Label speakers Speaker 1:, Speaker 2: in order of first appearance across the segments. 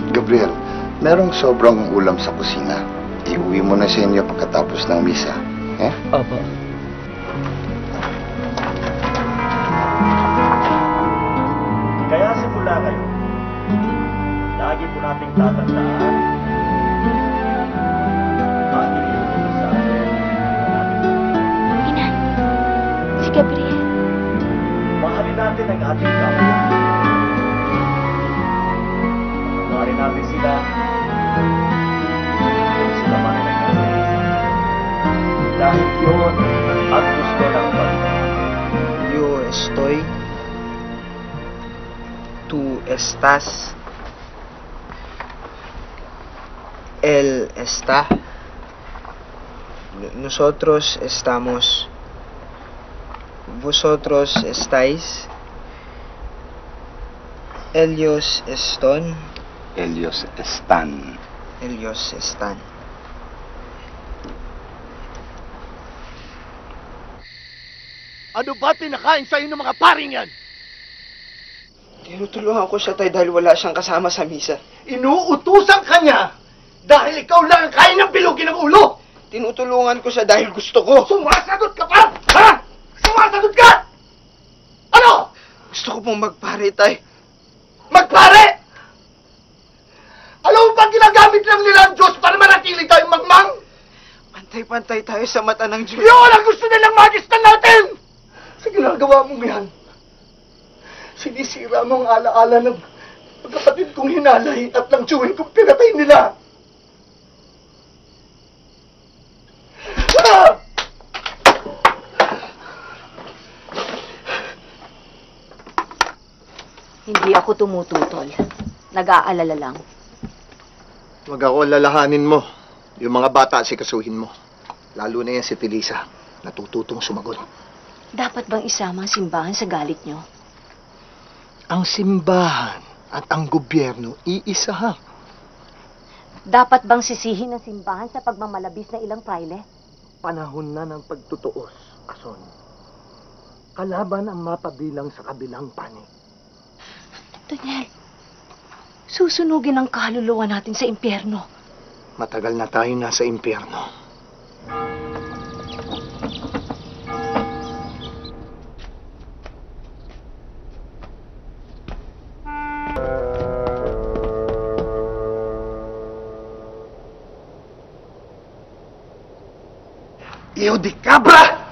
Speaker 1: Gabriel, merong sobrang ulam sa kusina. Iuwi mo na sa inyo pagkatapos ng misa. Eh?
Speaker 2: Opo.
Speaker 3: Kaya simula kayo, lagi po nating tatandaan ang iniutos sa atin.
Speaker 4: Inan, si Gabriel.
Speaker 3: Mahalin natin ang ating kapwa. Patawarin natin sila kung sila man ay nagkasama. Dahil yun ang gusto ng Panginoon.
Speaker 5: Yo estoy, tú estás, él está, nosotros estamos, vosotros estáis, ellos están,
Speaker 1: Ellos están.
Speaker 5: ellos están.
Speaker 3: Ano ba pinakain sa'yo ng mga paring yan?
Speaker 5: Tinutulungan ko siya, tay, dahil wala siyang kasama sa misa.
Speaker 3: Inuutusan ka niya dahil ikaw lang ang kaya ng bilugin ng ulo!
Speaker 5: Tinutulungan ko siya dahil gusto ko.
Speaker 3: Sumasagot ka pa! Ha? Sumasagot ka! Ano?
Speaker 5: Gusto ko pong magpare, tay.
Speaker 3: Magpare! Alam mo ba ginagamit lang nila ang Diyos para manatili tayong magmang?
Speaker 5: Pantay-pantay tayo sa mata ng Diyos.
Speaker 3: Yun ang gusto nilang magistan natin! Sa ginagawa mong yan, sinisira mo ang alaala ng magkapatid kong hinalay at ng tiyuhin kong pinatay nila. Ah!
Speaker 6: Hindi ako tumututol. Nag-aalala lang.
Speaker 7: Huwag ako lalahanin mo. Yung mga bata, sikasuhin mo. Lalo na yan si Felisa. Natututong sumagot.
Speaker 6: Dapat bang isama ang simbahan sa galit nyo?
Speaker 7: Ang simbahan at ang gobyerno, iisa ha.
Speaker 6: Dapat bang sisihin ng simbahan sa pagmamalabis na ilang praile?
Speaker 7: Panahon na ng pagtutuos, Ason. Kalaban ang mapabilang sa kabilang panig.
Speaker 6: Daniel, susunugin ang kaluluwa natin sa impyerno.
Speaker 7: Matagal na tayo nasa impyerno.
Speaker 3: Hijo de cabra!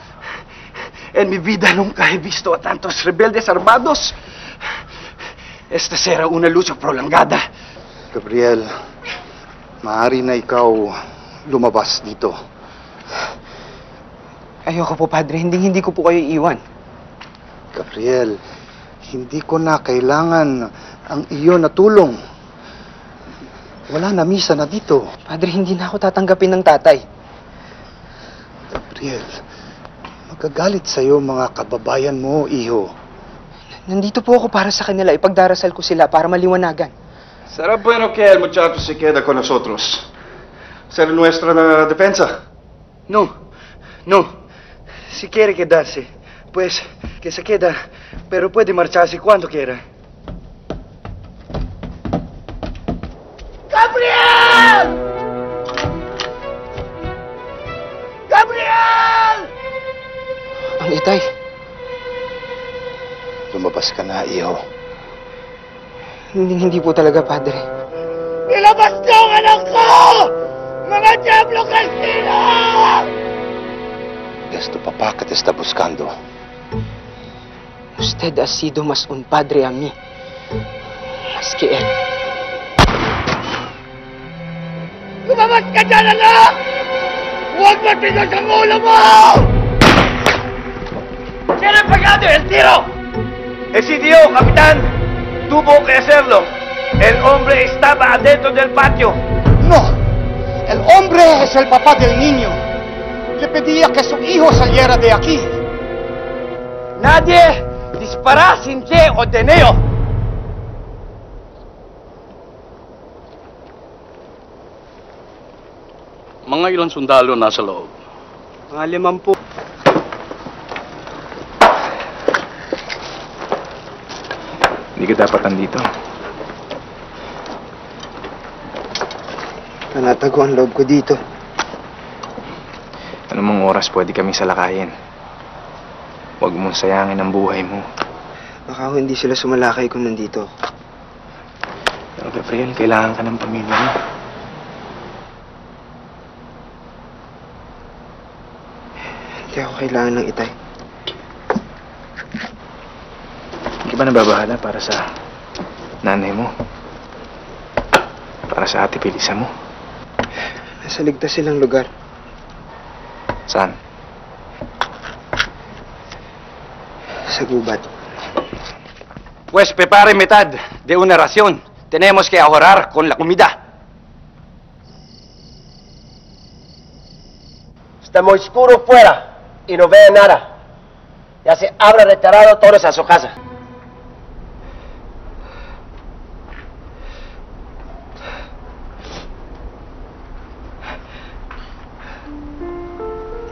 Speaker 3: En mi vida nunca he visto a tantos rebeldes armados. Esta será una lucha prolongada.
Speaker 1: Gabriel, maaari na ikaw lumabas dito.
Speaker 5: Ayoko po, Padre. Hindi ko po kayo iwan.
Speaker 1: Gabriel, hindi ko na kailangan ang iyo na tulong. Wala na misa na dito.
Speaker 5: Padre, hindi na ako tatanggapin ng tatay.
Speaker 1: Gabriel, magagalit sa'yo mga kababayan mo, iho.
Speaker 5: Nandito po ako para sa kanila. Ipagdarasal ko sila para maliwanagan.
Speaker 8: Será bueno que el muchacho se quede con nosotros. Ser nuestra defensa.
Speaker 3: No. Si quiere quedarse, pues que se queda, pero puede marcharse cuando quiera. ¡Gabriel! ¡Gabriel!
Speaker 5: Ang itay.
Speaker 1: Lumabas ka na, iho.
Speaker 5: Hindi po talaga, Padre.
Speaker 3: ¡Ilabas niyo ang anak ko! Mga Diablo Castilla!
Speaker 1: Es tu papá que te está buscando.
Speaker 5: Usted ha sido más un padre a mí. Más que él.
Speaker 3: Lumabas ka dyan, anak! Huwag matigas ang ulo mo! ¿Quién ha pagado el tiro? Decidió, capitán. Tuvo que hacerlo. El hombre estaba adentro del patio.
Speaker 1: No, el hombre es el papá del niño. Le pedía que su hijo saliera de aquí.
Speaker 3: Nadie dispara sin que ordeneo.
Speaker 2: Mga ilang sundalo nasa loob.
Speaker 5: Mga 50.
Speaker 9: Hindi ka dapat nandito.
Speaker 5: Nanatago ang loob ko dito.
Speaker 9: Anumang oras pwede kami salakayin. Huwag mong sayangin ang buhay mo.
Speaker 5: Baka ho hindi sila sumalakay kung nandito.
Speaker 9: Pero Gabriel, kailangan ka ng pamilya mo.
Speaker 5: Hindi ako kailangan ng itay.
Speaker 9: Hindi ba nababahala para sa nanay mo? Para sa ate Pilisa mo?
Speaker 5: Nasa ligtas silang lugar.
Speaker 9: Saan?
Speaker 5: Sa gubat.
Speaker 3: Pues prepare mitad de una ración. Tenemos que ahorrar con la comida.
Speaker 10: Está muy oscuro fuera y no veo nada. Ya se habrá retirado todos a su casa.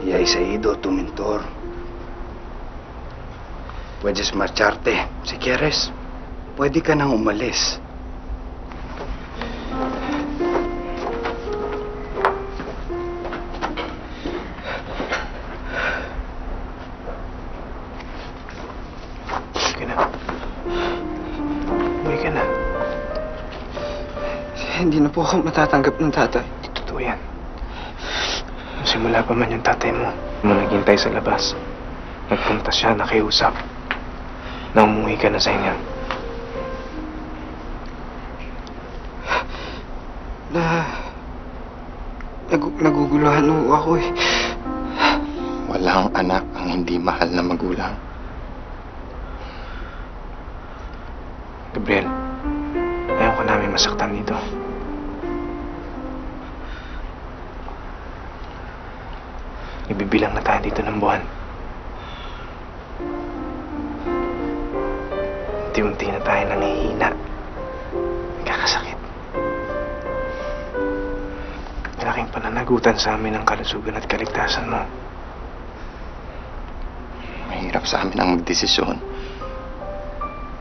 Speaker 3: Ya se ha ido tu mentor. Puedes marcharte si quieres. Pwede ka nang umalis.
Speaker 9: Uwi ka na.
Speaker 5: Hindi na po ako matatanggap ng tatay.
Speaker 9: Totoo yan. Simula pa man yung tatay mo, naghintay sa labas. Nagpunta siya, nakiusap. Na umuwi ka na sa inyo.
Speaker 5: Naguguluhan ho ako eh.
Speaker 7: Walang anak ang hindi mahal na magulang.
Speaker 9: Gabriel, ayaw ka namin masaktan dito. Ibibilang na tayo dito ng buwan. Unti-unti na tayo nangihina. Kakasakit. Malaking pananagutan sa amin ang kalusugan at kaligtasan mo.
Speaker 7: Mahirap sa amin ang magdesisyon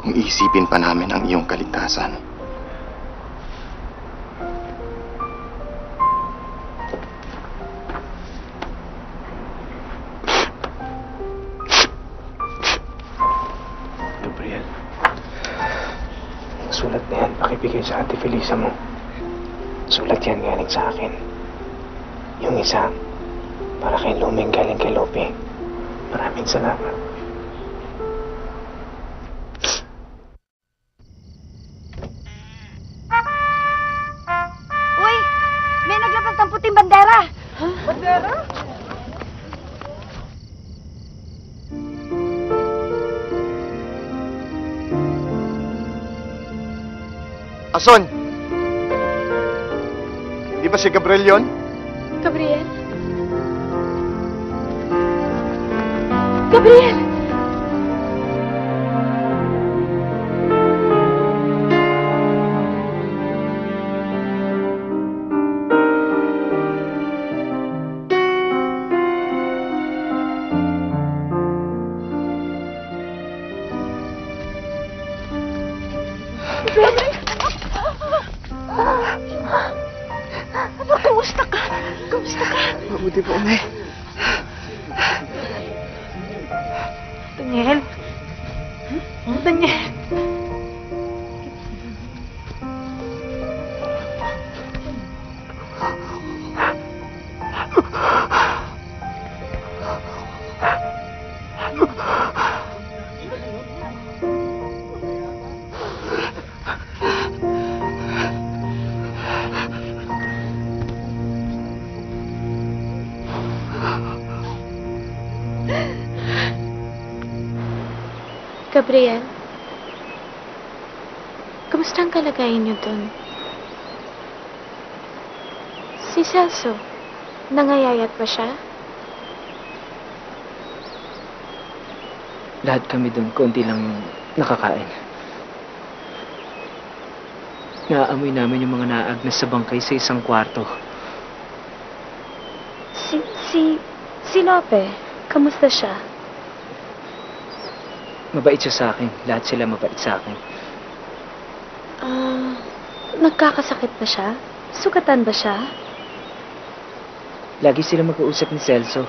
Speaker 7: kung isipin pa namin ang iyong kaligtasan.
Speaker 9: Gabriel, sulat na yan, pakibigay sa ate Felisa mo. Sulat yan galing sa akin. Yung isa, para kay Lumeng galing kay Lope. Maraming salamat.
Speaker 6: Uy! May naglabas ng puting bandera! Bandera?
Speaker 7: Ason! Di ba si Gabriel yon?
Speaker 4: Gabriel? Gabriel!
Speaker 6: Anak, kumusta ka? Kumusta ka?
Speaker 5: Mabuti po, Nay.
Speaker 6: Daniel? Daniel?
Speaker 4: Gabriel? Kamusta ang kalagayan niyo dun? Si Celso, nangayayat ba siya?
Speaker 5: Lahat kami dun, konti lang yung nakakain. Naaamoy namin yung mga naagnas sa bangkay sa isang kwarto.
Speaker 4: Si Lope, kamusta siya?
Speaker 5: Mabait siya sa akin. Lahat sila mabait sa akin.
Speaker 4: Nagkakasakit ba siya? Sugatan ba siya?
Speaker 5: Lagi sila mag-uusap ni Celso.